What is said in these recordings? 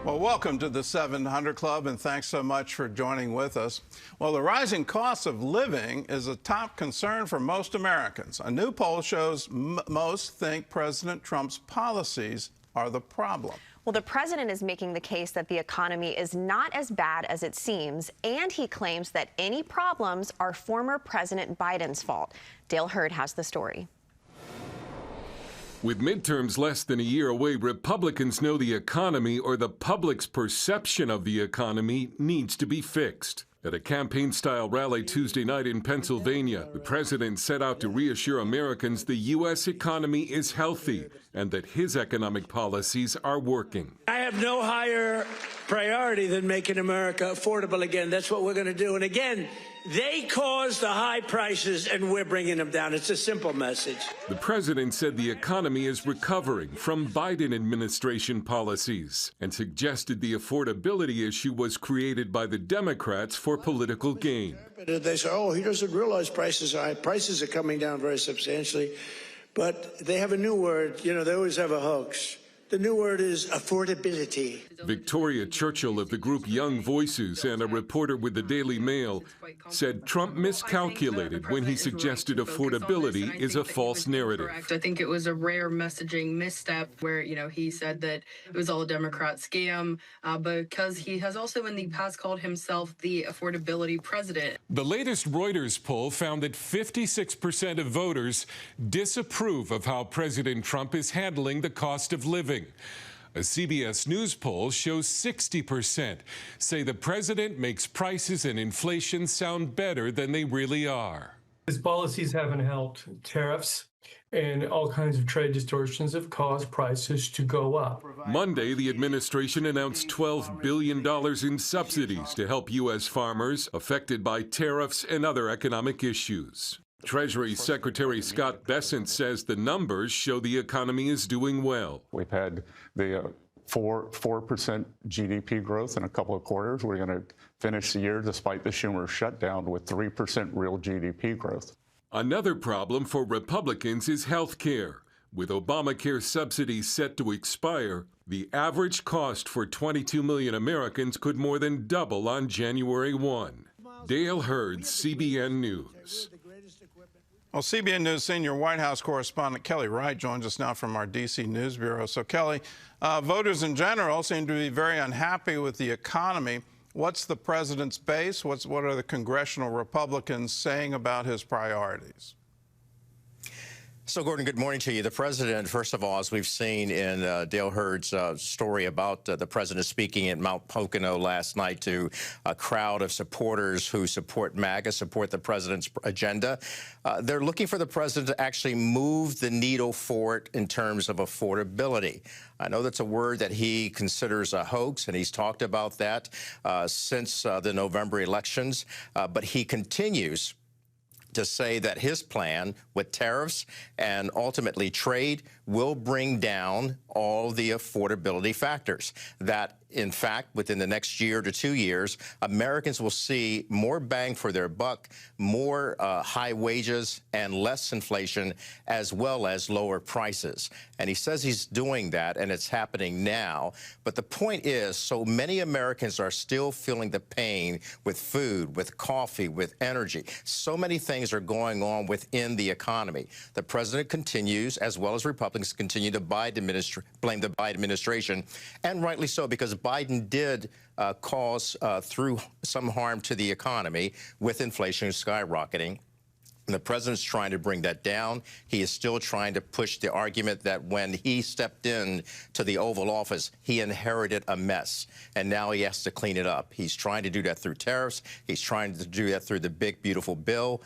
Well, welcome to the 700 Club, and thanks so much for joining with us. Well, the rising cost of living is a top concern for most Americans. A new poll shows most think President Trump's policies are the problem. Well, the president is making the case that the economy is not as bad as it seems, and he claims that any problems are former President Biden's fault. Dale Hurd has the story. With midterms less than a year away, Republicans know the economy, or the public's perception of the economy, needs to be fixed. At a campaign-style rally Tuesday night in Pennsylvania, the president set out to reassure Americans the U.S. economy is healthy and that his economic policies are working. I have no higher priority than making America affordable again. That's what we're going to do. And again, they caused the high prices, and we're bringing them down. It's a simple message. The president said the economy is recovering from Biden administration policies and suggested the affordability issue was created by the Democrats for political gain. They say, oh, he doesn't realize prices are high. Prices are coming down very substantially. But they have a new word. You know, they always have a hoax. The new word is affordability. Victoria Churchill of the group Young Voices and a reporter with the Daily Mail said Trump miscalculated when he suggested affordability is a false narrative. I think it was a rare messaging misstep where, he said that it was all a Democrat scam because he has also in the past called himself the affordability president. The latest Reuters poll found that 56% of voters disapprove of how President Trump is handling the cost of living. A CBS News poll shows 60% say the president makes prices and inflation sound better than they really are. His policies haven't helped. Tariffs and all kinds of trade distortions have caused prices to go up. Monday, the administration announced $12 billion in subsidies to help U.S. farmers affected by tariffs and other economic issues. Treasury Secretary Scott Bessent says the numbers show the economy is doing well. We've had the 4% GDP growth in a couple of quarters. We're going to finish the year, despite the Schumer shutdown, with 3% real GDP growth. Another problem for Republicans is health care. With Obamacare subsidies set to expire, the average cost for 22 million Americans could more than double on January 1. Dale Hurd, CBN News. Well, CBN News senior White House correspondent Kelly Wright joins us now from our D.C. News Bureau. So, Kelly, voters in general seem to be very unhappy with the economy. What's the president's base? What are the congressional Republicans saying about his priorities? So, Gordon, good morning to you. The president, first of all, as we've seen in Dale Hurd's story about the president speaking at Mount Pocono last night to a crowd of supporters who support MAGA, support the president's agenda, they're looking for the president to actually move the needle forward in terms of affordability. I know that's a word that he considers a hoax, and he's talked about that since the November elections, but he continues to say that his plan with tariffs and ultimately trade will bring down all the affordability factors. That, in fact, within the next year to 2 years, Americans will see more bang for their buck, more high wages and less inflation, as well as lower prices. And he says he's doing that, and it's happening now. But the point is, so many Americans are still feeling the pain with food, with coffee, with energy. So many things are going on within the economy. The president continues, as well as Republicans continue to blame the Biden administration, and rightly so, because Biden did cause through some harm to the economy with inflation skyrocketing. And the president's trying to bring that down. He is still trying to push the argument that when he stepped in to the Oval Office, he inherited a mess, and now he has to clean it up. He's trying to do that through tariffs. He's trying to do that through the big, beautiful bill.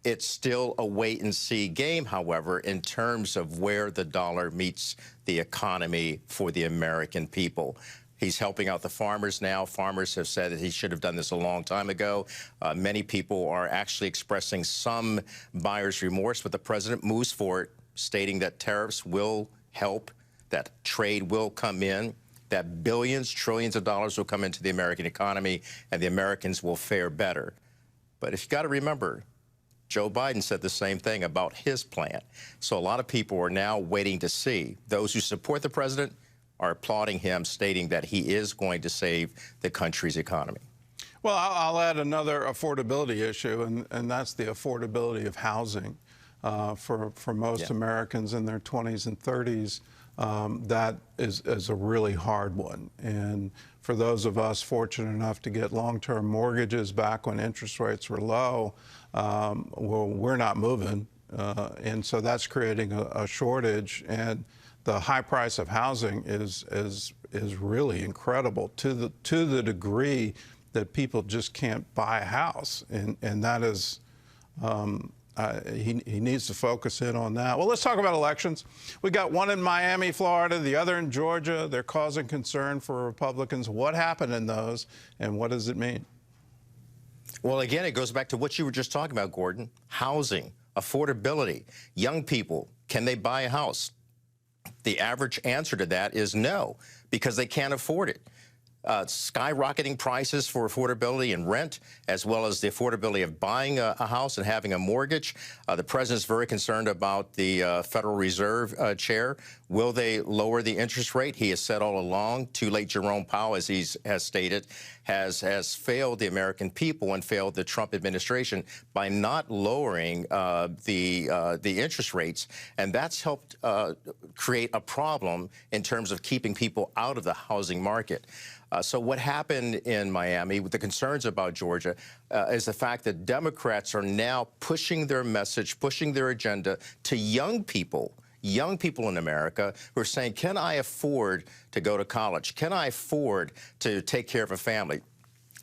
It's still a wait-and-see game, however, in terms of where the dollar meets the economy for the American people. He's helping out the farmers now. Farmers have said that he should have done this a long time ago. Many people are actually expressing some buyer's remorse, but the president moves forward, stating that tariffs will help, that trade will come in, that billions, trillions of dollars will come into the American economy, and the Americans will fare better. But if you got to remember, Joe Biden said the same thing about his plan. So a lot of people are now waiting to see. Those who support the president are applauding him, stating that he is going to save the country's economy. Well, I'll add another affordability issue, and that's the affordability of housing for most Americans in their 20s and 30s. That is a really hard one. And for those of us fortunate enough to get long-term mortgages back when interest rates were low, well, we're not moving. And so that's creating a shortage. And the high price of housing is really incredible to the degree that people just can't buy a house. And that is, he needs to focus in on that. Well, let's talk about elections. We got one in Miami, Florida, the other in Georgia. They're causing concern for Republicans. What happened in those, and what does it mean? Well, again, it goes back to what you were just talking about, Gordon. Housing, affordability, young people, can they buy a house? The average answer to that is no, because they can't afford it. Skyrocketing prices for affordability and rent, as well as the affordability of buying a house and having a mortgage. The president's very concerned about the Federal Reserve chair. Will they lower the interest rate? He has said all along, too late Jerome Powell, as he has stated, has failed the American people and failed the Trump administration by not lowering the interest rates. And that's helped create a problem in terms of keeping people out of the housing market. So what happened in Miami with the concerns about Georgia is the fact that Democrats are now pushing their message, pushing their agenda to young people in America who are saying, can I afford to go to college? Can I afford to take care of a family?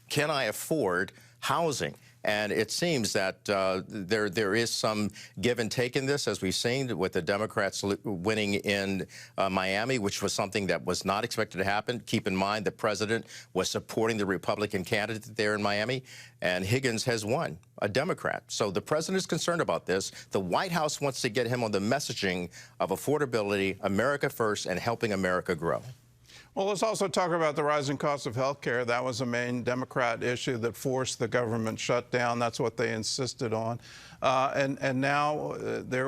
Can I afford housing? And it seems that there is some give and take in this, as we've seen with the Democrats winning in Miami, which was something that was not expected to happen. Keep in mind the president was supporting the Republican candidate there in Miami, and Higgins has won, a Democrat. So the president is concerned about this. The White House wants to get him on the messaging of affordability, America first, and helping America grow. Well, let's also talk about the rising cost of health care. That was a main Democrat issue that forced the government shutdown. That's what they insisted on. And now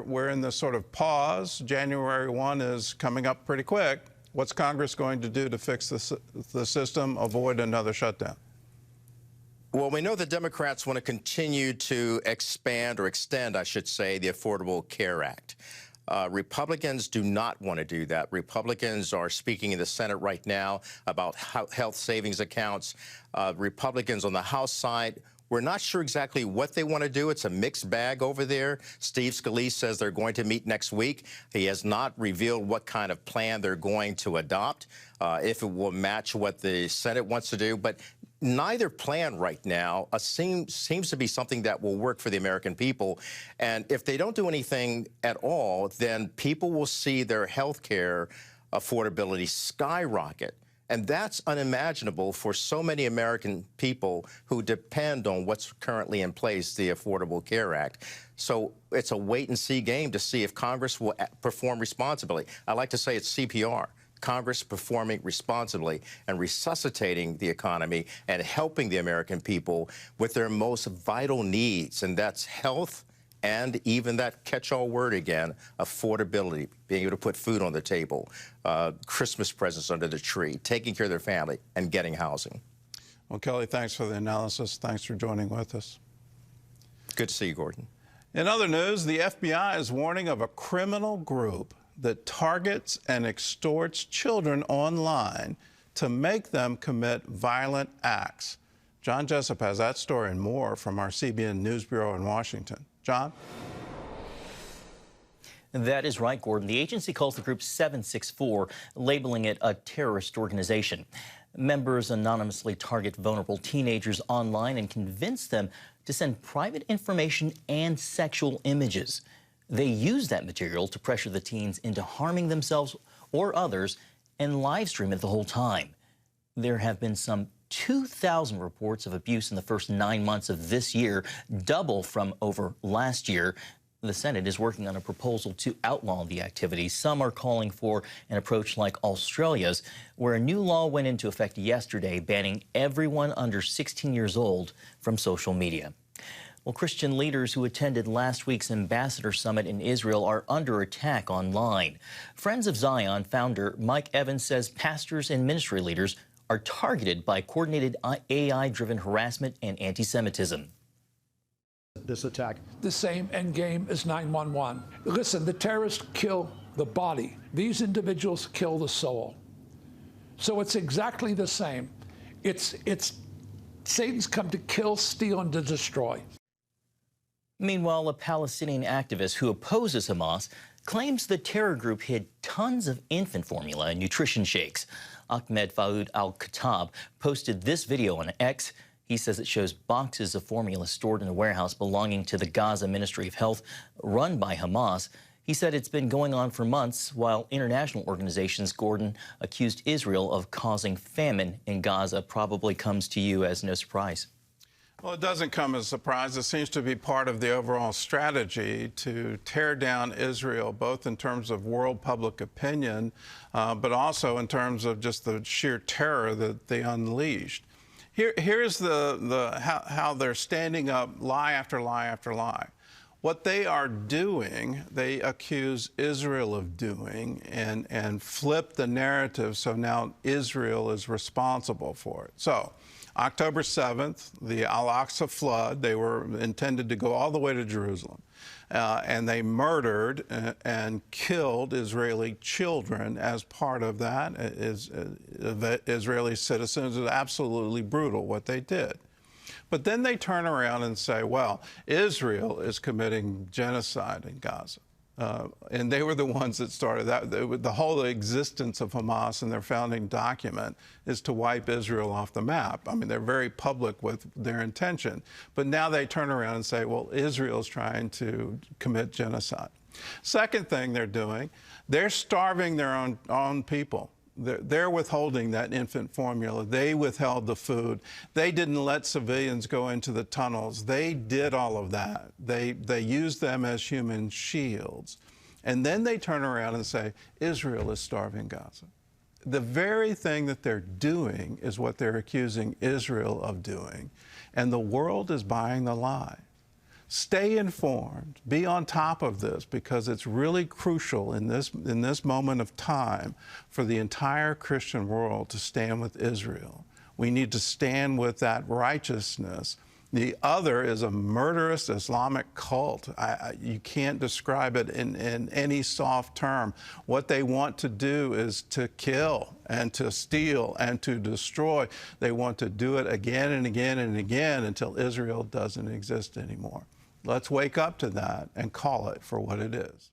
we're in this sort of pause. January 1 is coming up pretty quick. What's Congress going to do to fix the system, avoid another shutdown? Well, we know the Democrats want to continue to expand, or extend, I should say, the Affordable Care Act. Republicans do not want to do that. Republicans are speaking in the Senate right now about health savings accounts. Republicans on the House side, we're not sure exactly what they want to do. It's a mixed bag over there. Steve Scalise says they're going to meet next week. He has not revealed what kind of plan they're going to adopt, if it will match what the Senate wants to do. But neither plan right now seems to be something that will work for the American people. And if they don't do anything at all, then people will see their health care affordability skyrocket. And that's unimaginable for so many American people who depend on what's currently in place, the Affordable Care Act. So it's a wait-and-see game to see if Congress will perform responsibly. I like to say it's CPR. Congress performing responsibly and resuscitating the economy and helping the American people with their most vital needs, and that's health and even that catch-all word again, affordability, being able to put food on the table, Christmas presents under the tree, taking care of their family, and getting housing. Well, Kelly, thanks for the analysis. Thanks for joining with us. Good to see you, Gordon. In other news, the FBI is warning of a criminal group that targets and extorts children online to make them commit violent acts. John Jessup has that story and more from our CBN News Bureau in Washington. John? That is right, Gordon. The agency calls the group 764, labeling it a terrorist organization. Members anonymously target vulnerable teenagers online and convince them to send private information and sexual images. They use that material to pressure the teens into harming themselves or others and live stream it the whole time. There have been some 2,000 reports of abuse in the first 9 months of this year, double from over last year. The Senate is working on a proposal to outlaw the activity. Some are calling for an approach like Australia's, where a new law went into effect yesterday banning everyone under 16 years old from social media. Well, Christian leaders who attended last week's ambassador summit in Israel are under attack online. Friends of Zion founder Mike Evans says pastors and ministry leaders are targeted by coordinated AI-driven harassment and anti-Semitism. This attack, the same end game as 9/11. Listen, the terrorists kill the body. These individuals kill the soul. So it's exactly the same. It's Satan's come to kill, steal, and to destroy. Meanwhile, a Palestinian activist who opposes Hamas claims the terror group hid tons of infant formula and nutrition shakes. Ahmed Faoud al-Khattab posted this video on X. He says it shows boxes of formula stored in a warehouse belonging to the Gaza Ministry of Health, run by Hamas. He said it's been going on for months, while international organizations, Gordon, accused Israel of causing famine in Gaza. Probably comes to you as no surprise. Well, it doesn't come as a surprise. It seems to be part of the overall strategy to tear down Israel, both in terms of world public opinion, but also in terms of just the sheer terror that they unleashed. Here's how they're standing up lie after lie after lie. What they are doing, they accuse Israel of doing and flip the narrative so now Israel is responsible for it. So, October 7th, the Al-Aqsa flood, they were intended to go all the way to Jerusalem. And they murdered and killed Israeli children as part of that. Israeli citizens. It was absolutely brutal what they did. But then they turn around and say, well, Israel is committing genocide in Gaza. And they were the ones that started that. The whole existence of Hamas and their founding document is to wipe Israel off the map. I mean, they're very public with their intention. But now they turn around and say, well, Israel's trying to commit genocide. Second thing they're doing, they're starving their own people. They're withholding that infant formula. They withheld the food. They didn't let civilians go into the tunnels. They did all of that. They used them as human shields. And then they turn around and say, Israel is starving Gaza. The very thing that they're doing is what they're accusing Israel of doing. And the world is buying the lie. Stay informed. Be on top of this, because it's really crucial in this moment of time for the entire Christian world to stand with Israel. We need to stand with that righteousness. The other is a murderous Islamic cult. You can't describe it in any soft term. What they want to do is to kill and to steal and to destroy. They want to do it again and again and again until Israel doesn't exist anymore. Let's wake up to that and call it for what it is.